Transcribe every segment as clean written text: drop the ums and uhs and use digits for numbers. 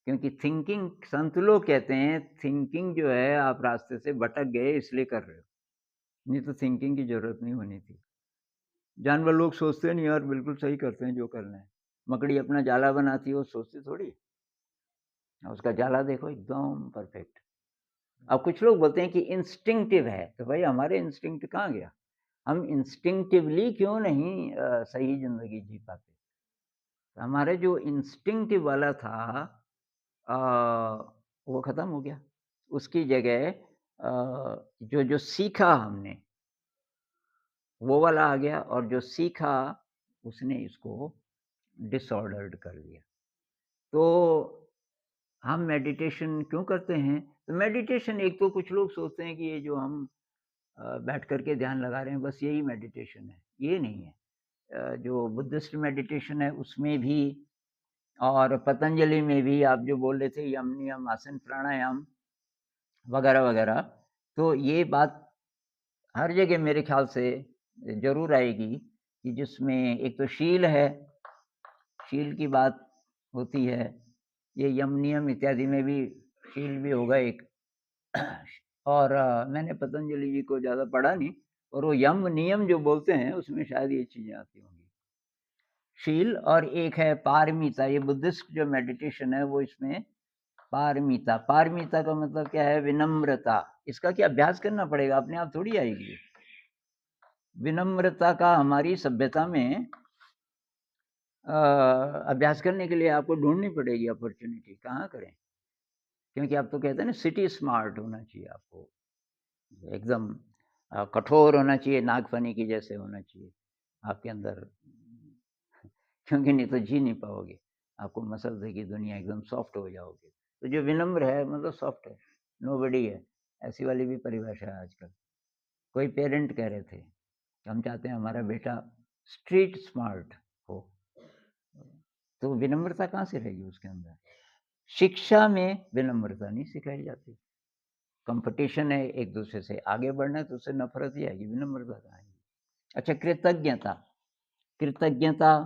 क्योंकि थिंकिंग संत लोग कहते हैं थिंकिंग जो है आप रास्ते से भटक गए इसलिए कर रहे हो, नहीं तो थिंकिंग की ज़रूरत नहीं होनी थी। जानवर लोग सोचते नहीं और बिल्कुल सही करते हैं जो करना है। मकड़ी अपना जाला बनाती है, वो सोचती थोड़ी है। उसका जाला देखो एकदम परफेक्ट। अब कुछ लोग बोलते हैं कि इंस्टिंक्टिव है, तो भाई हमारे इंस्टिंक्ट कहाँ गया? हम इंस्टिंक्टिवली क्यों नहीं सही ज़िंदगी जी पाते? हमारा जो इंस्टिंक्टिव वाला था अ, वो ख़त्म हो गया। उसकी जगह जो सीखा हमने, वो वाला आ गया और जो सीखा उसने इसको डिसऑर्डर्ड कर दिया। तो हम मेडिटेशन क्यों करते हैं? तो मेडिटेशन एक तो कुछ लोग सोचते हैं कि ये जो हम बैठ कर के ध्यान लगा रहे हैं बस यही मेडिटेशन है, ये नहीं है। जो बुद्धिस्ट मेडिटेशन है उसमें भी और पतंजलि में भी आप जो बोल रहे थे यम, नियम, आसन, प्राणायाम वगैरह-वगैरह, तो ये बात हर जगह मेरे ख़्याल से ज़रूर आएगी कि जिसमें एक तो शील है, शील की बात होती है, ये यम, नियम इत्यादि में भी शील भी होगा एक और मैंने पतंजलि जी को ज़्यादा पढ़ा नहीं और वो यम, नियम जो बोलते हैं उसमें शायद ये चीज़ें आती होंगी। शील और एक है पारमिता, ये बुद्धिस्ट जो मेडिटेशन है वो इसमें पारमिता, पारमिता का मतलब क्या है? विनम्रता। इसका क्या अभ्यास करना पड़ेगा, अपने आप थोड़ी आएगी। विनम्रता का हमारी सभ्यता में अभ्यास करने के लिए आपको ढूँढनी पड़ेगी अपॉर्च्युनिटी, कहाँ करें? क्योंकि आप तो कहते हैं ना सिटी स्मार्ट होना चाहिए आपको, एकदम कठोर होना चाहिए, नागफनी की जैसे होना चाहिए आपके अंदर, क्योंकि नहीं तो जी नहीं पाओगे। आपको मसल देगी दुनिया, एकदम सॉफ्ट हो जाओगे। तो जो विनम्र है मतलब सॉफ्ट है, नोबडी है, ऐसी वाली भी परिभाषा है आजकल। कोई पेरेंट कह रहे थे, कि हम चाहते हैं हमारा बेटा स्ट्रीट स्मार्ट हो, तो विनम्रता कहाँ से रहेगी उसके अंदर? शिक्षा में विनम्रता नहीं सिखाई जाती। कॉम्पिटिशन है एक-दूसरे से आगे बढ़ना है तो उससे नफ़रत ही आएगी, विनम्रता कहाँ आएगी? अच्छा कृतज्ञता, कृतज्ञता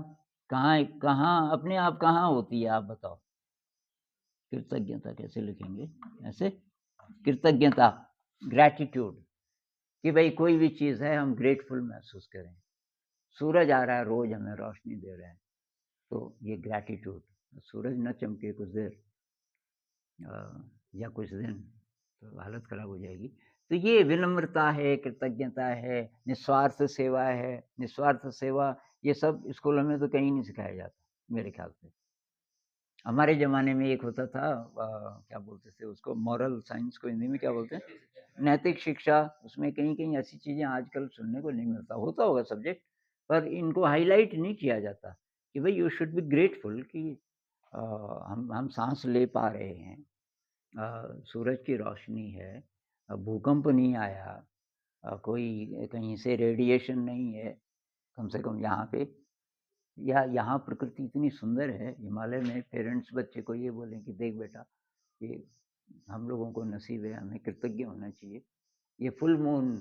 कहाँ कहाँ अपने आप कहाँ होती है आप बताओ? कृतज्ञता कैसे लिखेंगे? ऐसे? कृतज्ञता, ग्रैटिट्यूड कि भई कोई भी चीज़ है हम ग्रेटफुल महसूस करें। सूरज आ रहा है रोज़ हमें रोशनी दे रहा है, तो ये ग्रैटिट्यूड सूरज ना चमके कुछ देर या कुछ दिन तो हालत ख़राब हो जाएगी। तो ये विनम्रता है, कृतज्ञता है, निस्वार्थ सेवा है, निस्वार्थ सेवा ये सब स्कूलों में तो कहीं नहीं सिखाया जाता, मेरे ख़्याल से। हमारे ज़माने में एक होता था क्या बोलते थे उसको मॉरल साइंस को हिंदी में क्या बोलते हैं? नैतिक शिक्षा, उसमें कहीं-कहीं ऐसी चीज़ें आजकल सुनने को नहीं मिलता। होता होगा सब्जेक्ट, पर इनको हाइलाइट नहीं किया जाता कि भई यू शुड बी ग्रेटफुल कि अ, हम साँस ले पा रहे हैं। सूरज की रोशनी है, भूकंप नहीं आया, कोई कहीं से रेडिएशन नहीं है, कम से कम यहाँ पे या यहाँ प्रकृति इतनी सुंदर है, हिमालय में पेरेंट्स बच्चे को ये बोलें कि देख बेटा, ये हम लोगों को नसीब है, हमें कृतज्ञ होना चाहिए। ये फुल मून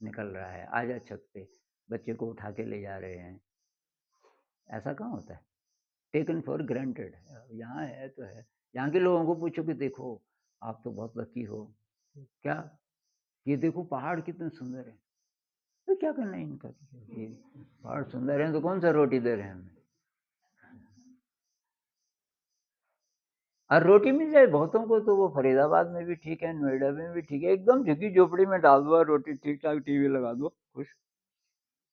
निकल रहा है, आजा छत पे, बच्चे को उठा के ले जा रहे हैं, ऐसा कहाँ होता है? टेकन फॉर ग्रांटेड यहाँ है तो है। यहाँ के लोगों को पूछो कि देखो, आप तो बहुत लकी हो। क्या? ये देखो पहाड़ कितने सुंदर हैं। तो क्या करना है इनका? ये पहाड़ सुंदर हैं तो कौन-सा रोटी दे रहे हैं हमें? और रोटी मिल जाए बहुतों को तो वो फरीदाबाद में भी ठीक है, नोएडा में भी ठीक है, एकदम झुग्गी-झोपड़ी में डाल दो और रोटी ठीक-ठाक टीवी लगा दो, खुश।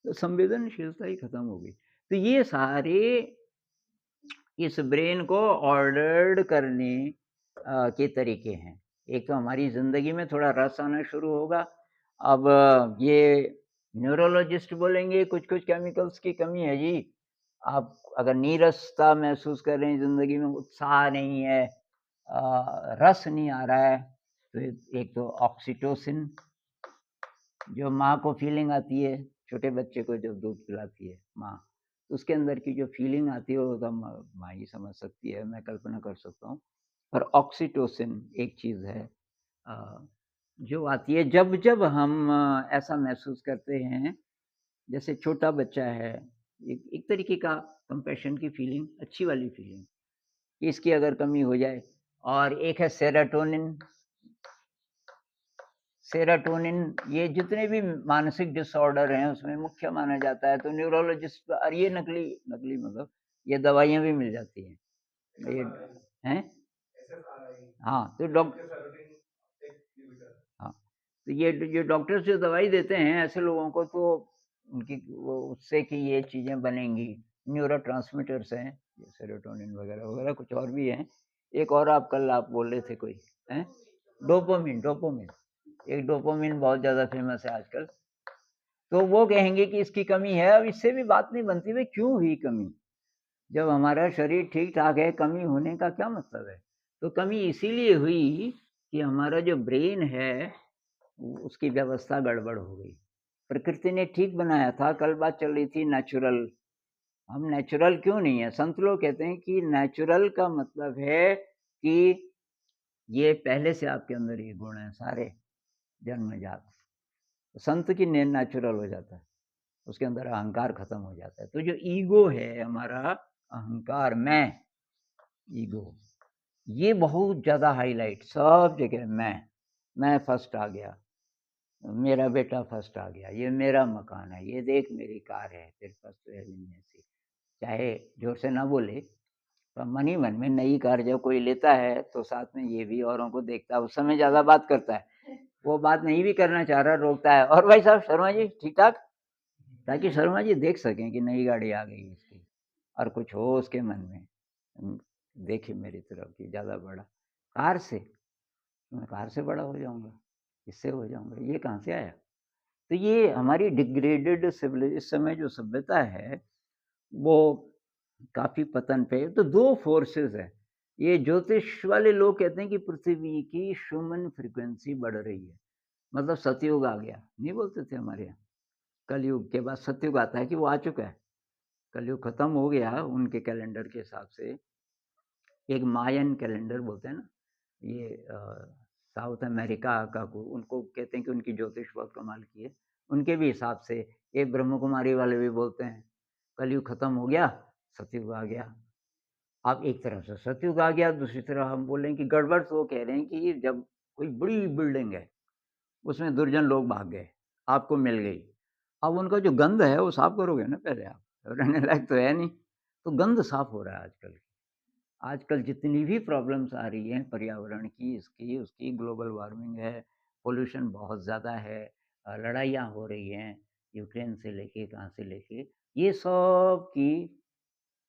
तो संवेदनशीलता ही खत्म हो गई। तो ये सारे इस ब्रेन को ऑर्डर्ड करने के तरीके हैं। एक तो हमारी ज़िंदगी में थोड़ा रस आना शुरू होगा। अब ये न्यूरोलॉजिस्ट बोलेंगे कुछ-कुछ केमिकल्स की कमी है जी। आप अगर नीरसता महसूस कर रहे हैं ज़िंदगी में, उत्साह नहीं है, रस नहीं आ रहा है, तो एक तो ऑक्सीटोसिन जो माँ को फीलिंग आती है, छोटे बच्चे को जब दूध पिलाती है माँ, उसके अंदर की जो फीलिंग आती है वो तो माँ ही समझ सकती है, मैं कल्पना कर सकता हूँ। और ऑक्सीटोसिन एक चीज़ है अ, जो आती है जब-जब हम ऐसा महसूस करते हैं, जैसे छोटा बच्चा है, एक एक तरीके का कंपैशन की फीलिंग, अच्छी वाली फीलिंग, कि इसकी अगर कमी हो जाए, और एक है सेरोटोनिन। सेरोटोनिन ये जितने भी मानसिक डिसऑर्डर हैं उसमें मुख्य माना जाता है। तो न्यूरोलॉजिस्ट और ये नकली नकली मतलब ये दवाइयाँ भी मिल जाती हैं। ये हैं? हाँ, तो हाँ, तो ये डॉक्टर्स जो दवाई देते हैं ऐसे लोगों को तो उनकी वो उससे कि ये चीज़ें बनेंगी, न्यूरोट्रांसमीटर्स हैं, ये सेरोटोनिन वगैरह-वगैरह कुछ और भी हैं। एक और आप कल आप बोल रहे थे कोई, हैं? डोपामाइन डोपामाइन एक डोपामाइन बहुत ज़्यादा फ़ेमस है आजकल। तो वो कहेंगे कि इसकी कमी है, अब इससे भी बात नहीं बनती भई क्यों हुई कमी? जब हमारा शरीर ठीक-ठाक है, कमी होने का क्या मतलब है? तो कमी इसीलिए हुई कि हमारा जो ब्रेन है, उसकी व्यवस्था गड़बड़ हो गई। प्रकृति ने ठीक बनाया था, कल बात चल रही थी नेचुरल। हम नेचुरल क्यों नहीं है? संत लोग कहते हैं कि नेचुरल का मतलब है कि ये पहले से आपके अंदर ये गुण हैं सारे, जन्मजात। संत की ने नेचुरल हो जाता है, उसके अंदर अहंकार खत्म हो जाता है। तो जो ईगो है हमारा, अहंकार, मैं, ईगो, ये बहुत ज़्यादा हाइलाइट सब जगह मैं फर्स्ट आ गया, मेरा बेटा फर्स्ट आ गया, ये मेरा मकान है, ये देख मेरी कार है, तेरे पास तो है भी नहीं ऐसी। चाहे जोर से ना बोले, पर मन ही मन में नई कार जब कोई लेता है तो साथ में ये भी औरों को देखता है, उस समय ज़्यादा बात करता है। वो बात नहीं भी करना चाह रहा, रोकता है, और भाई साहब शर्मा जी ठीक-ठाक? ताकि शर्मा जी देख सकें कि नई गाड़ी आ गई इसकी, और कुछ हो उसके मन में। देखे मेरी तरफ कि ज़्यादा बड़ा, कार से? मैं कार से बड़ा हो जाऊँगा, इससे हो जाऊँगा, ये कहाँ से आया? तो ये हमारी डिग्रेडेड इस समय जो सभ्यता है, वो काफ़ी पतन पे। तो 2 फोर्सेस हैं। ये ज्योतिष वाले लोग कहते हैं कि पृथ्वी की ह्यूमन फ्रीक्वेंसी बढ़ रही है, मतलब सतयुग आ गया, नहीं बोलते थे हमारे यहाँ? कलयुग के बाद सतयुग आता है कि वो आ चुका है। कलयुग खत्म हो गया उनके कैलेंडर के हिसाब से। एक मायन कैलेंडर बोलते हैं ना, ये साउथ अमेरिका का उनको कहते हैं कि उनकी ज्योतिष बहुत कमाल की है। उनके भी हिसाब से ये ब्रह्म कुमारी वाले भी बोलते हैं, कलयुग खत्म हो गया, सतयुग आ गया। अब एक तरफ से सतयुग आ गया, दूसरी तरफ हम बोल रहे हैं कि गड़बड़। तो वो कह रहे हैं कि जब कोई बड़ी बिल्डिंग है, उसमें दुर्जन लोग भाग गए, आपको मिल गई। अब उनका जो गंध है वो साफ करोगे ना पहले आप, रहने लायक तो है नहीं। तो गंध साफ हो रहा है आजकल। आजकल जितनी भी प्रॉब्लम्स आ रही हैं पर्यावरण की, इसकी, उसकी, ग्लोबल वार्मिंग है, पॉल्यूशन बहुत ज़्यादा है, लड़ाइयाँ हो रही हैं, यूक्रेन से लेके कहाँ से लेके, ये सब की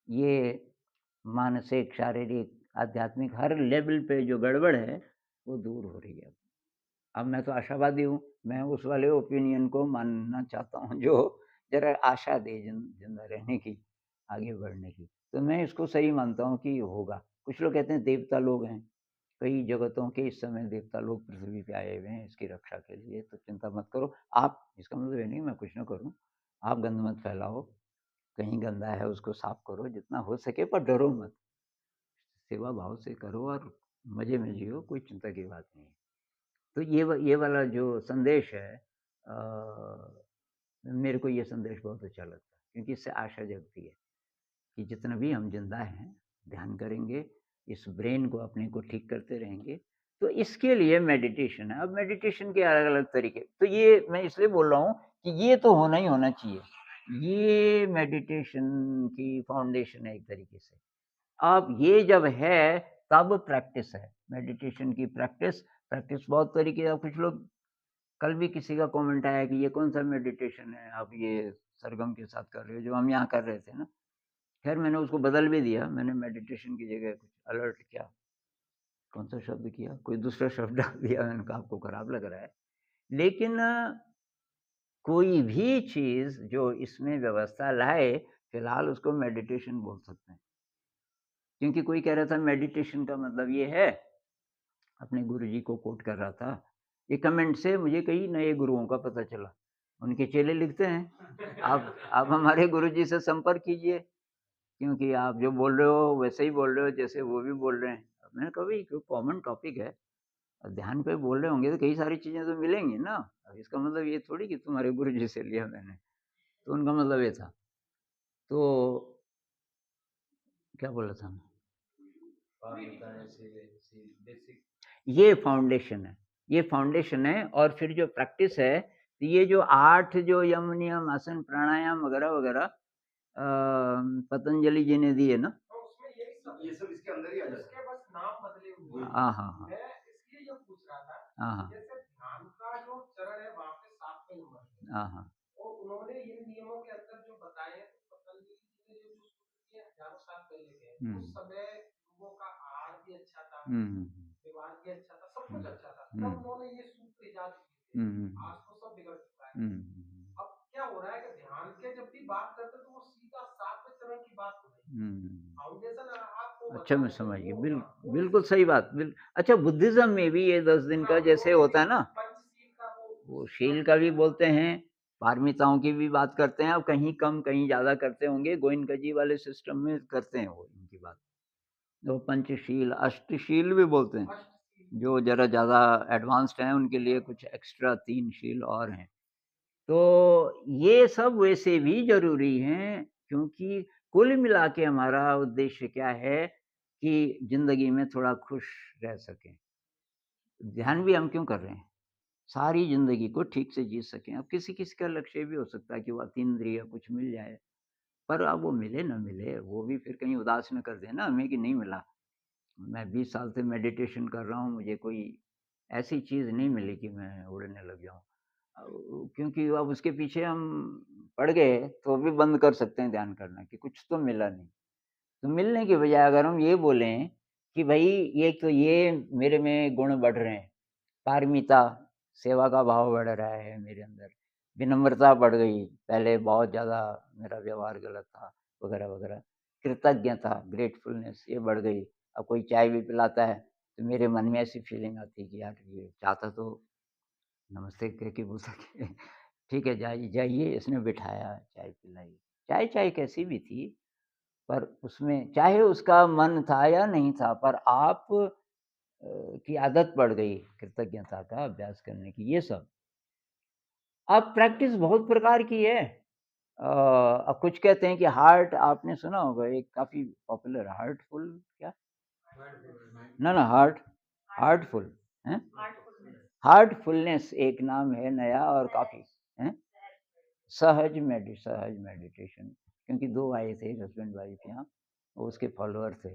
ये मानसिक, शारीरिक, आध्यात्मिक हर लेवल पे जो गड़बड़ है, वो दूर हो रही है। अब मैं तो आशावादी हूँ, मैं उस वाले ओपिनियन को मानना चाहता हूँ जो ज़रा आशा दे ज़िंदा रहने की, आगे बढ़ने की। तो मैं इसको सही मानता हूँ कि होगा। कुछ लोग कहते हैं देवता लोग हैं, कई जगतों के इस समय देवता लोग पृथ्वी पे आए हुए हैं इसकी रक्षा के लिए, तो चिंता मत करो। आप, इसका मतलब ये नहीं मैं कुछ ना करूँ, आप गंद मत फैलाओ, कहीं गंदा है उसको साफ करो जितना हो सके, पर डरो मत। सेवा भाव से करो और मज़े में जियो, कोई चिंता की बात नहीं है। तो ये वाला जो संदेश है, मेरे को ये संदेश बहुत अच्छा लगता है, क्योंकि इससे आशा जगती है कि जितना भी हम जिंदा हैं, ध्यान करेंगे, इस ब्रेन को अपने को ठीक करते रहेंगे। तो इसके लिए मेडिटेशन है। अब मेडिटेशन के अलग अलग तरीके, तो ये मैं इसलिए बोल रहा हूँ कि ये तो होना ही होना चाहिए। ये मेडिटेशन की फाउंडेशन है एक तरीके से। अब ये जब है तब प्रैक्टिस है, मेडिटेशन की प्रैक्टिस। प्रैक्टिस बहुत तरीके का, कुछ लोग, कल भी किसी का कमेंट आया कि ये कौन सा मेडिटेशन है आप ये सरगम के साथ कर रहे हो, जो हम यहाँ कर रहे थे ना। खैर मैंने उसको बदल भी दिया, मैंने मेडिटेशन की जगह कुछ अलर्ट किया, कौन सा शब्द किया, कोई दूसरा शब्द डाल दिया। मैंने कहा आपको खराब लग रहा है, लेकिन कोई भी चीज़ जो इसमें व्यवस्था लाए, फिलहाल उसको मेडिटेशन बोल सकते हैं। क्योंकि कोई कह रहा था मेडिटेशन का मतलब ये है, अपने गुरुजी को कोट कर रहा था। ये कमेंट से मुझे कई नए गुरुओं का पता चला। उनके चेले लिखते हैं, आप हमारे गुरुजी से संपर्क कीजिए, क्योंकि आप जो बोल रहे हो वैसे ही बोल रहे हो जैसे वो भी बोल रहे हैं। अब मैंने कहा भई कोई कॉमन टॉपिक है, और ध्यान पे बोल रहे होंगे तो कई सारी चीज़ें तो मिलेंगी ना। अब इसका मतलब ये थोड़ी कि तुम्हारे गुरुजी से लिया मैंने। तो उनका मतलब ये था। तो क्या बोला था मैं? ये फाउंडेशन है। और फिर जो प्रैक्टिस है, ये जो 8 जो यम नियम आसन प्राणायाम वगैरह वगैरह पतंजलि जी ने दिए ना, ये सब इसके अंदर ही आ जाता है। इसके बस नाम बदले हुए हैं। हाँ हाँ हाँ मैं इसलिए ये पूछ रहा था, हाँ जैसे ध्यान का जो चरण है वहाँ पे 7वें नंबर पे, हाँ हाँ और उन्होंने इन नियमों के अंदर जो बताए हैं, तो पतंजलि जी ने जो सूत्र दिए हजारों साल पहले के, उस समय लोगों का आहार भी अच्छा था, व्यवहार भी अच्छा था, सब कुछ अच्छा था, तब उन्होंने ये सूत्र इजाद किए थे। आज तो सब बिगड़ चुका है। अब क्या हो रहा है कि ध्यान के जब भी बात करते तो वो सीधा 7वें चरण की बात हो रही है। फाउंडेशन आपको अच्छा, मैं बता समझ रहे गया। थे, वो बिल्कुल सही बात। अच्छा, बुद्धिज्म में भी ये 10 दिन का जैसे होता है ना, पंचशील का वो शील का भी बोलते हैं, पारमिताओं की भी बात करते हैं। अब कहीं कम कहीं ज़्यादा करते होंगे, गोइनका जी वाले सिस्टम में करते हैं वो इनकी बात। तो पंचशील, अष्टशील भी बोलते हैं, जो ज़रा ज़्यादा एडवांस्ड हैं उनके लिए कुछ एक्स्ट्रा 3 शील और हैं। तो ये सब वैसे भी ज़रूरी हैं, क्योंकि कुल मिला के हमारा उद्देश्य क्या है कि ज़िंदगी में थोड़ा खुश रह सकें। ध्यान भी हम क्यों कर रहे हैं? सारी ज़िंदगी को ठीक से जी सकें। अब किसी-किसी का लक्ष्य भी हो सकता है कि वो अतीन्द्रिय कुछ मिल जाए, पर अब वो मिले ना मिले, वो भी फिर कहीं उदास न कर दे ना हमें कि नहीं मिला। मैं 20 साल से मेडिटेशन कर रहा हूँ, मुझे कोई ऐसी चीज़ नहीं मिली कि मैं उड़ने लग जाऊँ। क्योंकि अब उसके पीछे हम पड़ गए, तो भी बंद कर सकते हैं ध्यान करना कि कुछ तो मिला नहीं। तो मिलने की बजाय अगर हम ये बोलें कि भई ये तो ये मेरे में गुण बढ़ रहे हैं, पारमिता, सेवा का भाव बढ़ रहा है मेरे अंदर, विनम्रता बढ़ गई, पहले बहुत ज़्यादा मेरा व्यवहार गलत था, वगैरह वगैरह। कृतज्ञता, ग्रेटफुलनेस ये बढ़ गई। अब कोई चाय भी पिलाता है, तो मेरे मन में ऐसी फीलिंग आती है कि यार ये चाहता तो नमस्ते कह के बोल सके, ठीक है जाइए, इसने बिठाया, चाय पिलाई। चाय कैसी भी थी, पर उसमें चाहे उसका मन था या नहीं था, पर आप की आदत पड़ गई कृतज्ञता का अभ्यास करने की, ये सब। अब प्रैक्टिस बहुत प्रकार की है। अब कुछ कहते हैं कि हार्ट, आपने सुना होगा एक काफ़ी पॉपुलर हार्टफुल क्या? ना हार्टफुल हैं? हार्टफुलनेस एक नाम है नया और काफ़ी हैं? सहज मेडिटेशन, क्योंकि 2 आए थे हस्बैंड वाइफ यहाँ, वो उसके फॉलोअर थे।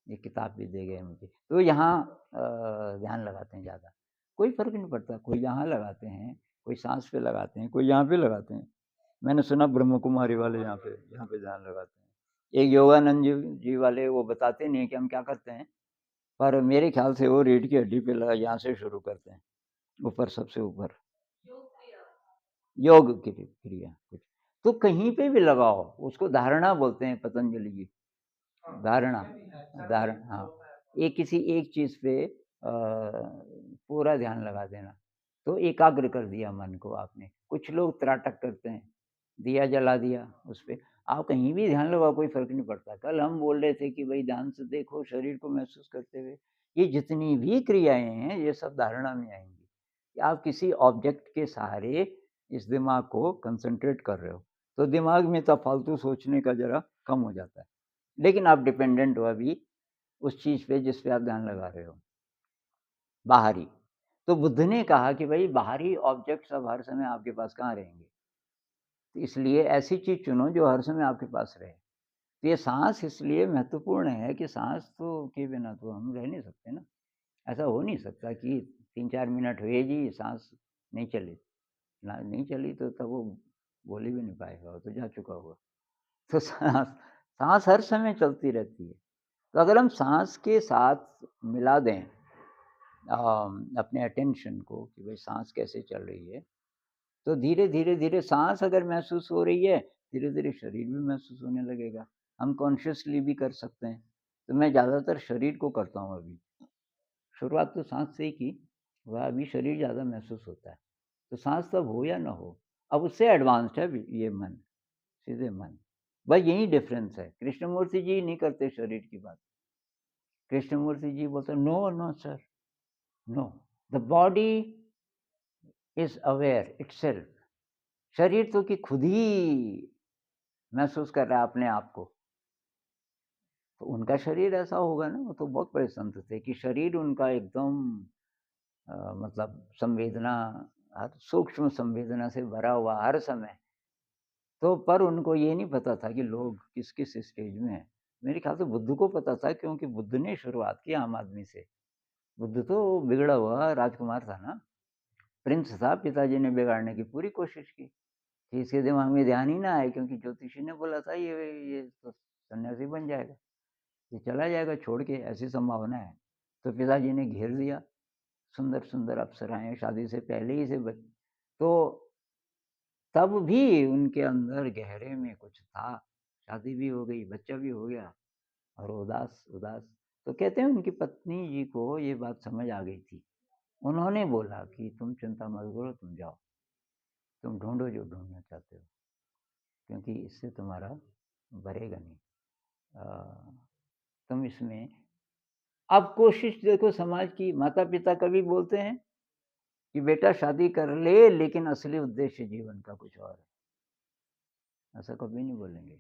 ये किताब भी दे गए मुझे। तो यहाँ ध्यान लगाते हैं ज़्यादा। कोई फ़र्क नहीं पड़ता, कोई यहाँ लगाते हैं, कोई साँस पे लगाते हैं, कोई यहाँ पे लगाते हैं। मैंने सुना ब्रह्म कुमारी वाले यहाँ पे ध्यान लगाते हैं। एक योगानंद जी वाले वो बताते नहीं हैं कि हम क्या करते हैं, पर मेरे ख्याल से वो रीढ़ की हड्डी पे लगा, यहाँ से शुरू करते हैं, ऊपर सबसे ऊपर। योग की क्रिया कुछ तो कहीं पे भी लगाओ, उसको धारणा बोलते हैं पतंजलि जी। धारणा, हाँ, एक किसी एक चीज़ पे पूरा ध्यान लगा देना, तो एकाग्र कर दिया मन को आपने। कुछ लोग त्राटक करते हैं, दिया जला दिया उस पे, आप कहीं भी ध्यान लगाओ, कोई फ़र्क नहीं पड़ता। कल हम बोल रहे थे कि भाई ध्यान से देखो शरीर को महसूस करते हुए, ये जितनी भी क्रियाएँ हैं, ये सब धारणा में आएँगी। कि आप किसी ऑब्जेक्ट के सहारे इस दिमाग को कंसंट्रेट कर रहे हो, तो दिमाग में तो फालतू सोचने का ज़रा कम हो जाता है। लेकिन आप डिपेंडेंट हो अभी उस चीज़ पे जिस पे आप ध्यान लगा रहे हो, बाहरी। तो बुद्ध ने कहा कि भाई बाहरी ऑब्जेक्ट्स अब हर समय आपके पास कहाँ रहेंगे, तो इसलिए ऐसी चीज़ चुनो जो हर समय आपके पास रहे। तो ये सांस इसलिए महत्वपूर्ण है कि सांस तो के बिना तो हम रह नहीं सकते ना। ऐसा हो नहीं सकता कि 3-4 मिनट हुए जी सांस नहीं चली, ना नहीं चली तो तब वो बोल ही भी नहीं पाएगा, वो तो जा चुका होगा। तो सांस हर समय चलती रहती है। तो अगर हम सांस के साथ मिला दें अपने अटेंशन को कि भाई सांस कैसे चल रही है, तो धीरे-धीरे सांस अगर महसूस हो रही है, धीरे-धीरे शरीर भी महसूस होने लगेगा। हम कॉन्शियसली भी कर सकते हैं। तो मैं ज़्यादातर शरीर को करता हूँ अभी। शुरुआत तो सांस से ही की, वह अभी शरीर ज़्यादा महसूस होता है। तो सांस तब हो या ना हो, अब उससे एडवांस्ड है ये मन, सीधे मन। बस यही डिफ़रेंस है। कृष्णमूर्ति जी नहीं करते शरीर की बात। कृष्णमूर्ति जी बोलते no, no sir, no. The body is aware itself. शरीर तो कि खुद ही महसूस कर रहा है अपने आप को। तो उनका शरीर ऐसा होगा ना, वो तो बहुत बड़े संत थे कि शरीर उनका एकदम मतलब संवेदना, हर सूक्ष्म संवेदना से भरा हुआ हर समय। तो पर उनको ये नहीं पता था कि लोग किस-किस स्टेज में हैं। मेरे ख्याल से बुद्ध को पता था, क्योंकि बुद्ध ने शुरुआत की आम आदमी से। बुद्ध तो बिगड़ा हुआ राजकुमार था ना, प्रिंस था, पिताजी ने बिगाड़ने की पूरी कोशिश की कि इसके दिमाग में ध्यान ही ना आए, क्योंकि ज्योतिषी ने बोला था ये तो सन्यासी बन जाएगा, ये चला जाएगा छोड़ के, ऐसी संभावना है। तो पिताजी ने घेर लिया, सुंदर-सुंदर अप्सराएँ शादी से पहले ही से तो तब भी उनके अंदर गहरे में कुछ था। शादी भी हो गई, बच्चा भी हो गया और उदास उदास। तो कहते हैं उनकी पत्नी जी को ये बात समझ आ गई थी। उन्होंने बोला कि तुम चिंता मत करो, तुम जाओ, तुम ढूँढो जो ढूँढना चाहते हो, क्योंकि इससे तुम्हारा बढ़ेगा नहीं। तुम इसमें अब कोशिश देखो समाज की, माता-पिता कभी बोलते हैं कि बेटा शादी कर ले, लेकिन असली उद्देश्य जीवन का कुछ और है। ऐसा कभी नहीं बोलेंगे।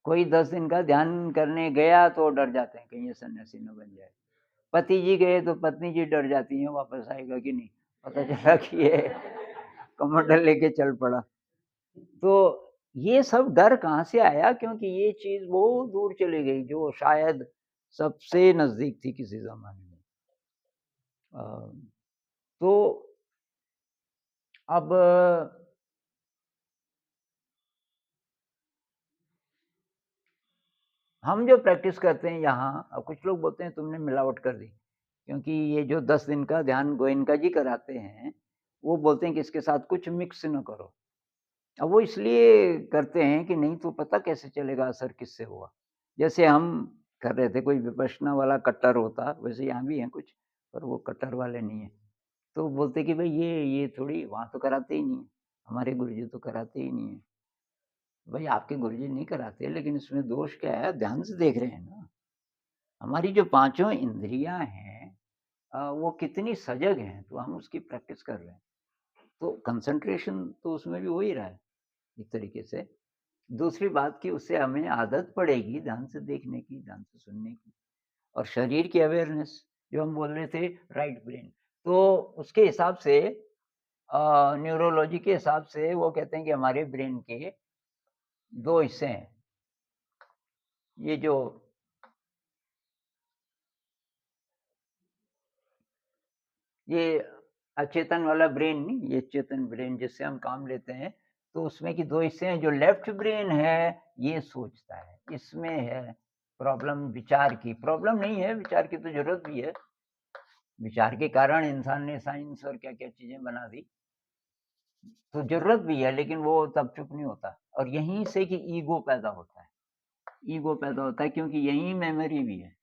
कोई 10 दिन का ध्यान करने गया तो डर जाते हैं कहीं ये सन्यासी न बन जाए। पति जी गए तो पत्नी जी डर जाती हैं वापस आएगा कि नहीं। पता चला कि ये कमंडल लेके चल पड़ा। तो ये सब डर कहाँ से आया? क्योंकि ये चीज़ बहुत दूर चली गई जो शायद सबसे नज़दीक थी किसी ज़माने में। तो अब हम जो प्रैक्टिस करते हैं यहाँ, अब कुछ लोग बोलते हैं तुमने मिलावट कर दी, क्योंकि ये जो 10 दिन का ध्यान गोयनका जी कराते हैं, वो बोलते हैं कि इसके साथ कुछ मिक्स न करो। अब वो इसलिए करते हैं कि नहीं तो पता कैसे चलेगा असर किससे हुआ। जैसे हम कर रहे थे, कोई विपश्यना वाला कट्टर होता, वैसे यहाँ भी हैं कुछ, पर वो कट्टर वाले नहीं हैं। तो बोलते कि भई ये थोड़ी, वहाँ तो कराते ही नहीं है, हमारे गुरुजी तो कराते ही नहीं है। भई आपके गुरुजी नहीं कराते, लेकिन इसमें दोष क्या है? ध्यान से देख रहे हैं ना। हमारी जो पाँचों इंद्रियाँ हैं वो कितनी सजग हैं, तो हम उसकी प्रैक्टिस कर रहे हैं। तो कंसंट्रेशन तो उसमें भी हो ही रहा है, एक तरीके से। दूसरी बात कि उससे हमें आदत पड़ेगी ध्यान से देखने की, ध्यान से सुनने की, और शरीर की अवेयरनेस जो हम बोल रहे थे, राइट ब्रेन। तो उसके हिसाब से न्यूरोलॉजी के हिसाब से वो कहते हैं कि हमारे ब्रेन के 2 हिस्से हैं। ये जो ये अचेतन वाला ब्रेन नहीं, ये चेतन ब्रेन जिससे हम काम लेते हैं, तो उसमें की 2 हिस्से हैं। जो लेफ्ट ब्रेन है, ये सोचता है, इसमें है प्रॉब्लम विचार की। प्रॉब्लम नहीं है, विचार की तो ज़रूरत भी है। विचार के कारण इंसान ने साइंस और क्या-क्या चीज़ें बना दी। तो ज़रूरत भी है, लेकिन वो तब चुप नहीं होता, और यहीं से कि ईगो पैदा होता है। ईगो पैदा होता है क्योंकि यहीं मेमोरी भी है।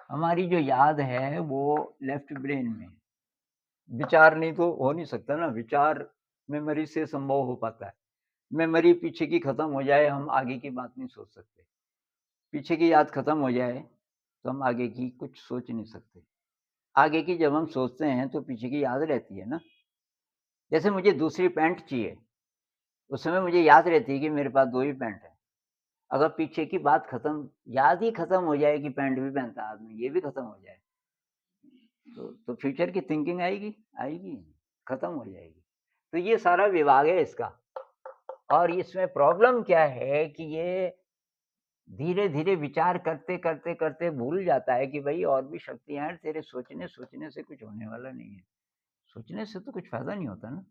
हमारी जो याद है वो लेफ्ट ब्रेन में है। विचार नहीं तो हो नहीं सकता ना, विचार मेमोरी से संभव हो पाता है। मेमोरी पीछे की खत्म हो जाए, हम आगे की बात नहीं सोच सकते। पीछे की याद खत्म हो जाए, तो हम आगे की कुछ सोच नहीं सकते। आगे की जब हम सोचते हैं तो पीछे की याद रहती है ना। जैसे मुझे दूसरी पैंट चाहिए, उस समय मुझे याद रहती है कि मेरे पास 2 ही पैंट है। अगर पीछे की बात खत्म, याद ही खत्म हो जाए कि पैंट भी पहनता है आदमी, ये भी खत्म हो जाए, तो फ्यूचर की थिंकिंग आएगी? आएगी, खत्म हो जाएगी। तो ये सारा विभाग है इसका। और इसमें प्रॉब्लम क्या है कि ये धीरे-धीरे विचार करते भूल जाता है कि भई और भी शक्तियाँ हैं, तेरे सोचने से कुछ होने वाला नहीं है। सोचने से तो कुछ फ़ायदा नहीं होता ना।